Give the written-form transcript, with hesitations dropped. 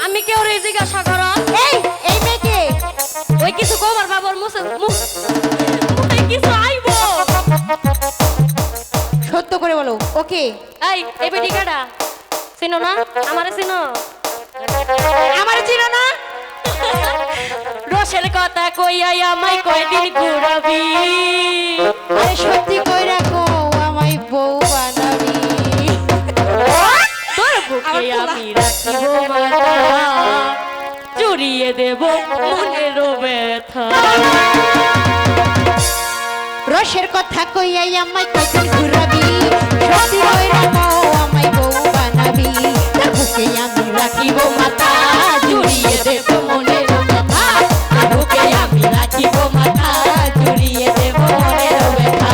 আমি কেউ রে জিজ্ঞাসা করো এই মেয়েকে ওই কিছু কবার বাবার মুখে কিছু আইব সত্য করে বলো ওকে এই বেটি কাটা চিনো না আমারে চিনো আমার চিনো না রসের কথা কইয়াই আমায় কয়দিন ঘুরাবি আরে সত্যি কই রাখো আমায় বউ বানাবি তোর বুকে আমি রাখিব মাথা জুড়িয়ে দেব মনের ব্যথা রসের কথা কইয়াই আমায় কয়দিন ঘুরাবি সত্যি কই রাখো আমায় বউ বানাবি তার বুকে আমি রাখিব মাথা জুড়িয়ে দেব মনের ব্যথা তার বুকে আমি রাখিব মাথা জুড়িয়ে দেব মনের ব্যথা